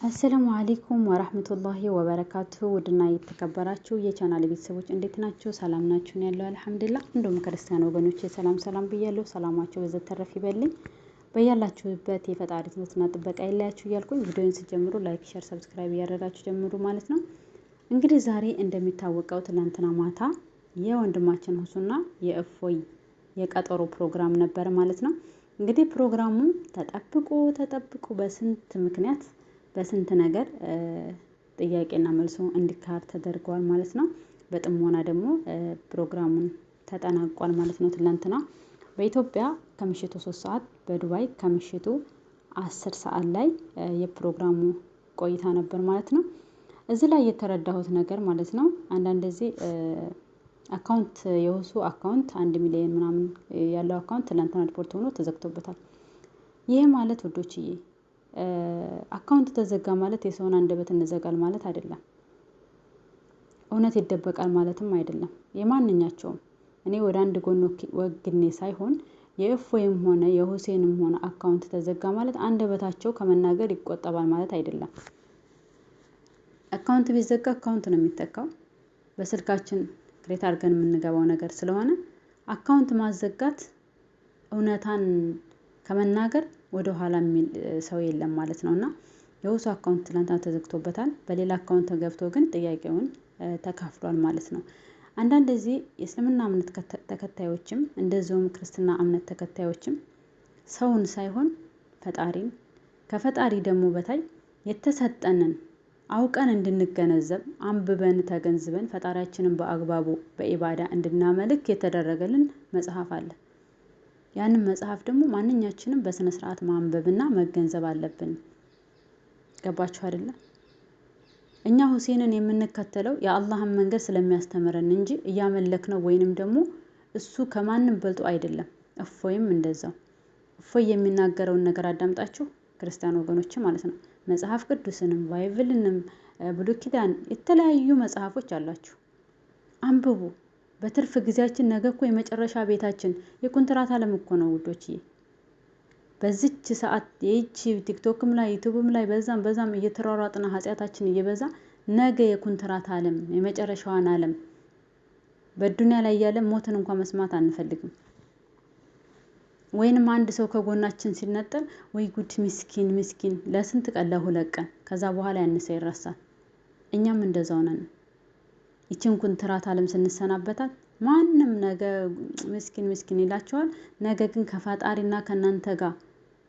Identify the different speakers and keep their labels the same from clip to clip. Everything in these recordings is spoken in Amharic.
Speaker 1: አሰላሙ አለይኩም ወራህመቱላሂ ወበረካቱሁ ውድና የተከበራችሁ የቻናል ቤተሰቦች እንዴት ናችሁ? ሰላም ናችሁ? ያለው አልሐምዱሊላህ። እንደውም ክርስቲያን ወገኖቼ ሰላም ብያለሁ። ሰላማችሁ በዘተረፍ ይበልኝ። በያላችሁበት የፈጣሪ ትምህርትና ጥበቃ ይለያችሁ እያልኩኝ ቪዲዮውን ሲጀምሩ ላይክ፣ ሼር፣ ሰብስክራይብ እያደረጋችሁ ጀምሩ ማለት ነው። እንግዲህ ዛሬ እንደሚታወቀው ትናንትና ማታ የወንድማችን ሁሱና የእፎይ የቀጠሮ ፕሮግራም ነበር ማለት ነው። እንግዲህ ፕሮግራሙ ተጠብቆ በስንት ምክንያት በስንት ነገር ጥያቄና መልሶ እንዲካሄድ ተደርጓል ማለት ነው። በጥሞና ደግሞ ፕሮግራሙን ተጠናቋል ማለት ነው። ትላንትና በኢትዮጵያ ከምሽቱ 3 ሰዓት በዱባይ ከምሽቱ 10 ሰዓት ላይ የፕሮግራሙ ቆይታ ነበር ማለት ነው። እዚህ ላይ የተረዳሁት ነገር ማለት ነው አንዳንድ ጊዜ አካውንት የሁሱ አካውንት 1 ሚሊዮን ምናምን ያለው አካውንት ትላንትና ሪፖርት ሆኖ ተዘግቶበታል። ይሄ ማለት ወዶችዬ አካውንት ተዘጋ ማለት የሰውን አንደበት እንዘጋል ማለት አይደለም። እውነት ይደበቃል ማለትም አይደለም። የማንኛቸውም እኔ ወደ አንድ ጎን ወግኔ ሳይሆን የእፎይም ሆነ የሁሴንም ሆነ አካውንት ተዘጋ ማለት አንደበታቸው ከመናገር ይቆጠባል ማለት አይደለም። አካውንት ቢዘጋ አካውንት ነው የሚተካው። በስልካችን ክሬት አድርገን የምንገባው ነገር ስለሆነ አካውንት ማዘጋት እውነታን ከመናገር ወደ ኋላ የሚል ሰው የለም ማለት ነውና የሁሱ አካውንት ትላንትና ተዘግቶበታል። በሌላ አካውንት ገብቶ ግን ጥያቄውን ተካፍሏል ማለት ነው። አንዳንድ ጊዜ የእስልምና እምነት ተከታዮችም እንደዚሁም ክርስትና እምነት ተከታዮችም ሰውን ሳይሆን ፈጣሪን ከፈጣሪ ደግሞ በታይ የተሰጠንን አውቀን እንድንገነዘብ አንብበን ተገንዝበን ፈጣሪያችንን በአግባቡ በኢባዳ እንድናመልክ የተደረገልን መጽሐፍ አለ። ያንን መጽሐፍ ደግሞ ማንኛችንም በስነ ስርዓት ማንበብና መገንዘብ አለብን። ገባችሁ አይደለ? እኛ ሁሴንን የምንከተለው የአላህን መንገድ ስለሚያስተምረን እንጂ እያመለክነው ወይንም ደግሞ እሱ ከማንም በልጦ አይደለም። እፎይም እንደዛው እፎይ የሚናገረውን ነገር አዳምጣችሁ ክርስቲያን ወገኖች ማለት ነው። መጽሐፍ ቅዱስንም ባይብልንም ብሉይ ኪዳን የተለያዩ መጽሐፎች አሏችሁ። አንብቡ። በትርፍ ጊዜያችን ነገ እኮ የመጨረሻ ቤታችን የኮንትራት ዓለም እኮ ነው ውዶችዬ። በዚች ሰዓት የይቺ ቲክቶክም ላይ ዩቲዩብም ላይ በዛም እየተሯሯጥና ኃጢያታችን እየበዛ ነገ የኮንትራት ዓለም የመጨረሻዋን ዓለም በዱንያ ላይ ያለ ሞትን እንኳን መስማት አንፈልግም። ወይንም አንድ ሰው ከጎናችን ሲነጠል ወይ ጉድ ምስኪን ለስንት ቀን ለሁለት ቀን ከዛ በኋላ ያንሰ ይረሳል። እኛም እንደዛው ነን። ይችን ኮንትራት ዓለም ስንሰናበታት ማንም ነገ ምስኪን ይላቸዋል። ነገ ግን ከፈጣሪና ከናንተ ጋር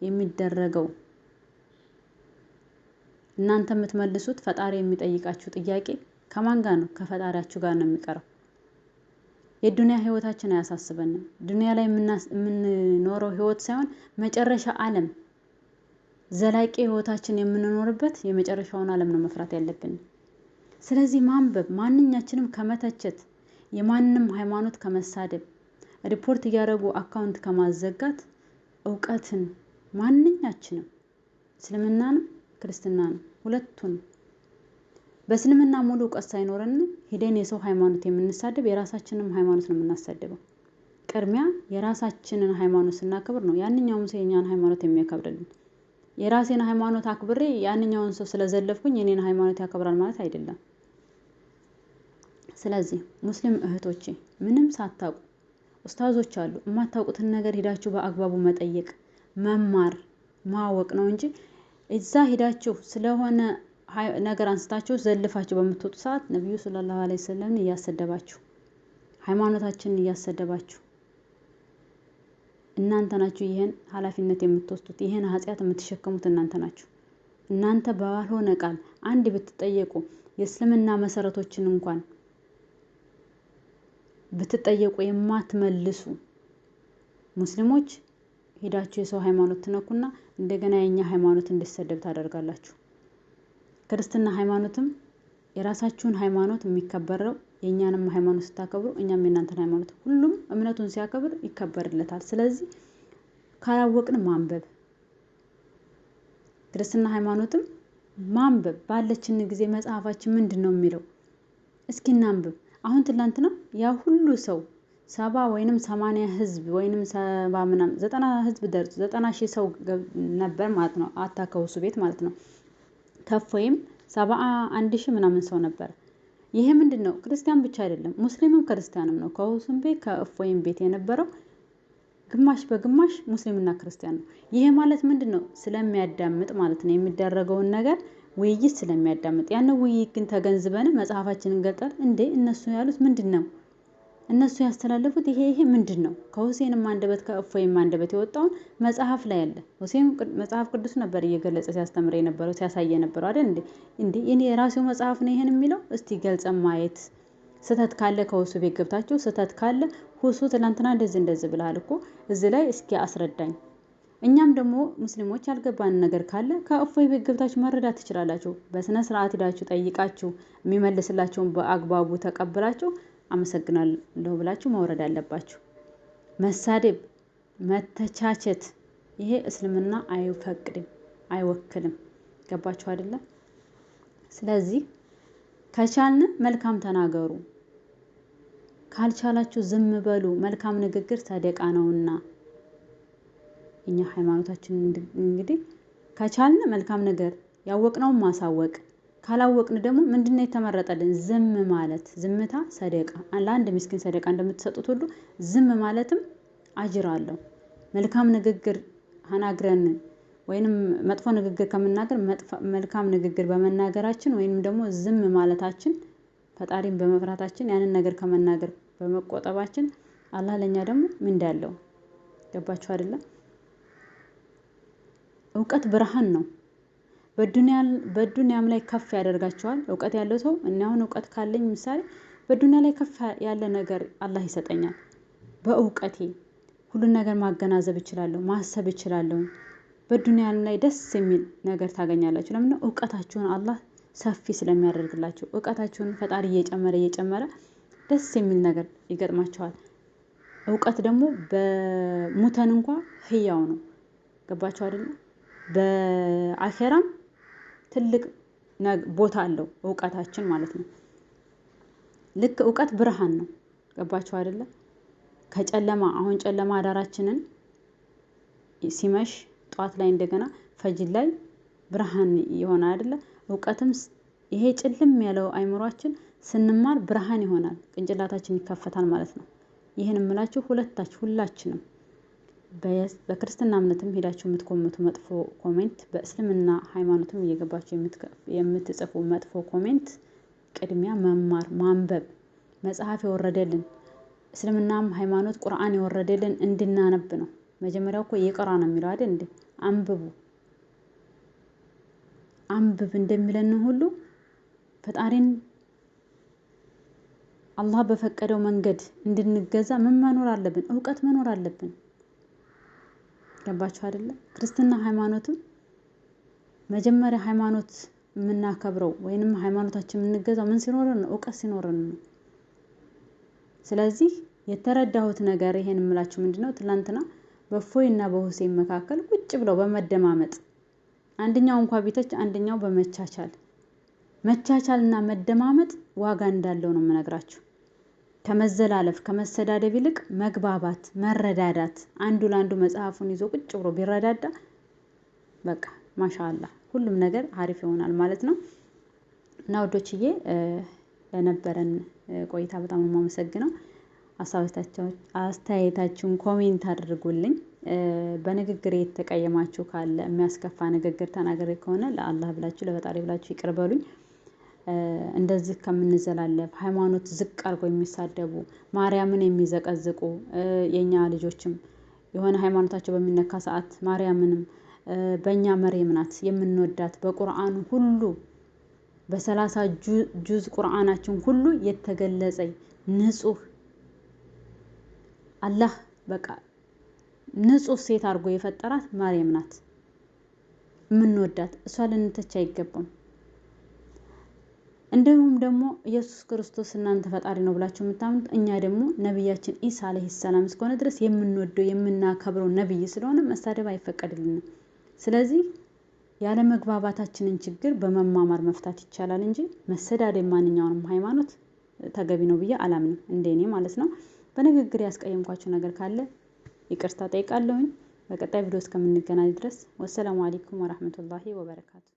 Speaker 1: የሚደረገው እናንተ የምትመልሱት ፈጣሪ የሚጠይቃችሁ ጥያቄ ከማን ጋር ነው? ከፈጣሪያችሁ ጋር ነው የሚቀረው። የዱንያ ህይወታችን አያሳስበንም። ዱንያ ላይ የምንኖረው ህይወት ሳይሆን መጨረሻ ዓለም ዘላቂ ህይወታችን የምንኖርበት የመጨረሻውን ዓለም ነው መፍራት ያለብን። ስለዚህ ማንበብ ማንኛችንም ከመተቸት የማንንም ሃይማኖት ከመሳደብ ሪፖርት እያደረጉ አካውንት ከማዘጋት እውቀትን ማንኛችንም እስልምናንም ክርስትናንም ሁለቱን በእስልምና ሙሉ እውቀት ሳይኖረን ሄደን የሰው ሃይማኖት የምንሳደብ የራሳችንን ሃይማኖት ነው የምናሳድበው። ቅድሚያ የራሳችንን ሃይማኖት ስናከብር ነው ያንኛውም ሰው የኛን ሃይማኖት የሚያከብርልን። የራሴን ሃይማኖት አክብሬ ያንኛውን ሰው ስለዘለፍኩኝ የኔን ሃይማኖት ያከብራል ማለት አይደለም። ስለዚህ ሙስሊም እህቶቼ ምንም ሳታውቁ ኡስታዞች አሉ የማታውቁትን ነገር ሄዳችሁ በአግባቡ መጠየቅ መማር ማወቅ ነው እንጂ እዛ ሄዳችሁ ስለሆነ ነገር አንስታችሁ ዘልፋችሁ በምትወጡ ሰዓት ነብዩ ሰለላሁ ዐለይሂ ወሰለም እያሰደባችሁ ሃይማኖታችንን እያሰደባችሁ እናንተ ናችሁ ይሄን ኃላፊነት የምትወስዱት። ይሄን ኃጢያት የምትሸከሙት እናንተ ናችሁ። እናንተ ባልሆነ ቃል አንድ ብትጠየቁ የእስልምና መሰረቶችን እንኳን ብትጠየቁ የማትመልሱ ሙስሊሞች ሄዳችሁ የሰው ሃይማኖት ትነኩና እንደገና የኛ ሃይማኖት እንዲሰደብ ታደርጋላችሁ። ክርስትና ሃይማኖትም የራሳችሁን ሃይማኖት የሚከበረው የኛንም ሃይማኖት ስታከብሩ እኛም የናንተን ሃይማኖት ሁሉም እምነቱን ሲያከብር ይከበርለታል። ስለዚህ ካላወቅን ማንበብ ክርስትና ሃይማኖትም ማንበብ ባለችን ጊዜ መጽሐፋችን ምንድነው የሚለው እስኪ እናንብብ። አሁን ትላንትና ያ ሁሉ ሰው 70 ወይንም 80 ህዝብ ወይንም 70 ምናምን 90 ህዝብ ደርሶ 90 ሺህ ሰው ነበር ማለት ነው። አታከውሱ ቤት ማለት ነው። ተፎይም 71,000 ምናምን ሰው ነበር። ይሄ ምንድነው? ክርስቲያን ብቻ አይደለም ሙስሊምም ክርስቲያንም ነው። ከሁሱም ቤት ከእፎይም ቤት የነበረው ግማሽ በግማሽ ሙስሊምና ክርስቲያን ነው። ይሄ ማለት ምንድነው? ስለሚያዳምጥ ማለት ነው። የሚደረገውን ነገር ውይይት ስለሚያዳምጥ ያን ውይይት ግን ተገንዝበን መጽሐፋችንን ገልጠን እንዴ እነሱ ያሉት ምንድነው? እነሱ ያስተላለፉት ይሄ ምንድነው? ከሁሴንም አንደበት ከእፎይም አንደበት የወጣውን መጽሐፍ ላይ አለ። ሁሴን መጽሐፍ ቅዱስ ነበር እየገለጸ ሲያስተምር የነበረው ሲያሳየ የነበረው አይደል እንዴ እኔ የራሴው መጽሐፍ ነው ይሄን የሚለው እስቲ ገልጸን ማየት። ስህተት ካለ ከሁሱ ቤት ገብታችሁ ስህተት ካለ ሁሱ ትናንትና እንደዚህ ብለሃል እኮ እዚህ ላይ እስኪ አስረዳኝ። እኛም ደግሞ ሙስሊሞች ያልገባን ነገር ካለ ከእፎይ ቤት ገብታችሁ መረዳት ትችላላችሁ። በስነ ስርዓት ሄዳችሁ ጠይቃችሁ የሚመልስላችሁን በአግባቡ ተቀብላችሁ አመሰግናለሁ ብላችሁ መውረድ አለባችሁ። መሳደብ፣ መተቻቸት ይሄ እስልምና አይፈቅድም፣ አይወክልም። ገባችሁ አይደለ? ስለዚህ ከቻልን መልካም ተናገሩ፣ ካልቻላችሁ ዝም በሉ። መልካም ንግግር ሰደቃ ነውና እኛ ሃይማኖታችን እንግዲህ ከቻልን መልካም ነገር ያወቅነውን ማሳወቅ ካላወቅን ደግሞ ምንድነው የተመረጠልን? ዝም ማለት። ዝምታ ሰደቃ። ለአንድ ምስኪን ሰደቃ እንደምትሰጡት ሁሉ ዝም ማለትም አጅር አለው። መልካም ንግግር ተናግረን ወይንም መጥፎ ንግግር ከምናገር መልካም ንግግር በመናገራችን ወይንም ደግሞ ዝም ማለታችን ፈጣሪን በመፍራታችን ያንን ነገር ከመናገር በመቆጠባችን አላህ ለኛ ደግሞ ምንዳ አለው። ገባችሁ አይደለ? እውቀት ብርሃን ነው። በዱንያም ላይ ከፍ ያደርጋቸዋል። እውቀት ያለው ሰው እና አሁን እውቀት ካለኝ ምሳሌ በዱንያ ላይ ከፍ ያለ ነገር አላህ ይሰጠኛል። በእውቀቴ ሁሉን ነገር ማገናዘብ እችላለሁ፣ ማሰብ እችላለሁ። በዱንያ ላይ ደስ የሚል ነገር ታገኛላችሁ። ለምን ነው? እውቀታችሁን አላህ ሰፊ ስለሚያደርግላችሁ። እውቀታችሁን ፈጣሪ እየጨመረ ደስ የሚል ነገር ይገጥማችኋል። እውቀት ደግሞ በሙተን እንኳን ህያው ነው። ገባችሁ አይደል? በአኺራም ትልቅ ቦታ አለው እውቀታችን ማለት ነው። ልክ እውቀት ብርሃን ነው። ገባችሁ አይደለ? ከጨለማ አሁን ጨለማ አዳራችንን ሲመሽ ጧት ላይ እንደገና ፈጅር ላይ ብርሃን ይሆናል አይደለ? እውቀትም ይሄ ጭልም ያለው አይምሯችን ስንማር ብርሃን ይሆናል፣ ቅንጭላታችን ይከፈታል ማለት ነው። ይሄን እምላችሁ ሁላችንም በክርስትና እምነትም ሄዳችሁ የምትኮምቱ መጥፎ ኮሜንት፣ በእስልምና ሃይማኖትም እየገባችሁ የምትጽፉ መጥፎ ኮሜንት ቅድሚያ መማር ማንበብ መጽሐፍ የወረደልን እስልምናም ሃይማኖት ቁርአን የወረደልን እንድናነብ ነው። መጀመሪያው እኮ ይቅራ ነው የሚለው አይደል እንዴ? አንብብ እንደሚለን ሁሉ ፈጣሪን አላህ በፈቀደው መንገድ እንድንገዛ ምን መኖር አለብን? እውቀት መኖር አለብን። ገባችሁ አይደለ? ክርስትና ሃይማኖትም መጀመሪያ ሃይማኖት የምናከብረው ወይንም ሃይማኖታችን የምንገዛው ምን ሲኖረን ነው? እውቀት ሲኖረን ነው። ስለዚህ የተረዳሁት ነገር ይሄን የምላችሁ ምንድነው? ትላንትና በእፎይና በሁሴን መካከል ቁጭ ብለው በመደማመጥ አንደኛው እንኳን ቢተች አንደኛው መቻቻልና መደማመጥ ዋጋ እንዳለው ነው የምነግራችሁ። ከመዘላለፍ ከመሰዳደብ ይልቅ መግባባት መረዳዳት፣ አንዱ ለአንዱ መጽሐፉን ይዞ ቁጭ ብሎ ቢረዳዳ በቃ ማሻአላህ ሁሉም ነገር አሪፍ ይሆናል ማለት ነው። እና ወዶችዬ ለነበረን ቆይታ በጣም ነው የማመሰግነው። አስተያየታችሁን ኮሜንት አድርጉልኝ። በንግግሬ የተቀየማችሁ ካለ የሚያስከፋ ንግግር ተናግሬ ከሆነ ለአላህ ብላችሁ ለፈጣሪ ብላችሁ ይቅር በሉኝ። እንደዚህ ከምንዘላለፍ ሃይማኖት ዝቅ አድርገው የሚሳደቡ ማርያምን የሚዘቀዝቁ የኛ ልጆችም የሆነ ሃይማኖታቸው በሚነካ ሰዓት ማርያምንም በእኛ መርየም ናት የምንወዳት በቁርአኑ ሁሉ በ30 ጁዝ ቁርአናችን ሁሉ የተገለጸ ንጹህ አላህ በቃ ንጹህ ሴት አድርጎ የፈጠራት ማርያም ናት የምንወዳት። እሷ ልንተች አይገባም። እንደውም ደግሞ ኢየሱስ ክርስቶስ እናንተ ፈጣሪ ነው ብላችሁ የምታምኑት እኛ ደግሞ ነብያችን ኢሳ አለይሂ ሰላም እስከሆነ ድረስ የምንወደው የምናከብረው ነብይ ስለሆነ መሳደብ አይፈቀድልንም። ስለዚህ ያለ መግባባታችንን ችግር በመማማር መፍታት ይቻላል እንጂ መሰዳደብ ማንኛውንም ሃይማኖት ተገቢ ነው ብዬ አላምንም፣ እንደኔ ማለት ነው። በንግግር ያስቀየምኳችሁ ነገር ካለ ይቅርታ ጠይቃለሁኝ። በቀጣይ ቪዲዮ እስከምንገናኝ ድረስ ወሰላሙ አለይኩም ወራህመቱላሂ ወበረካቱ።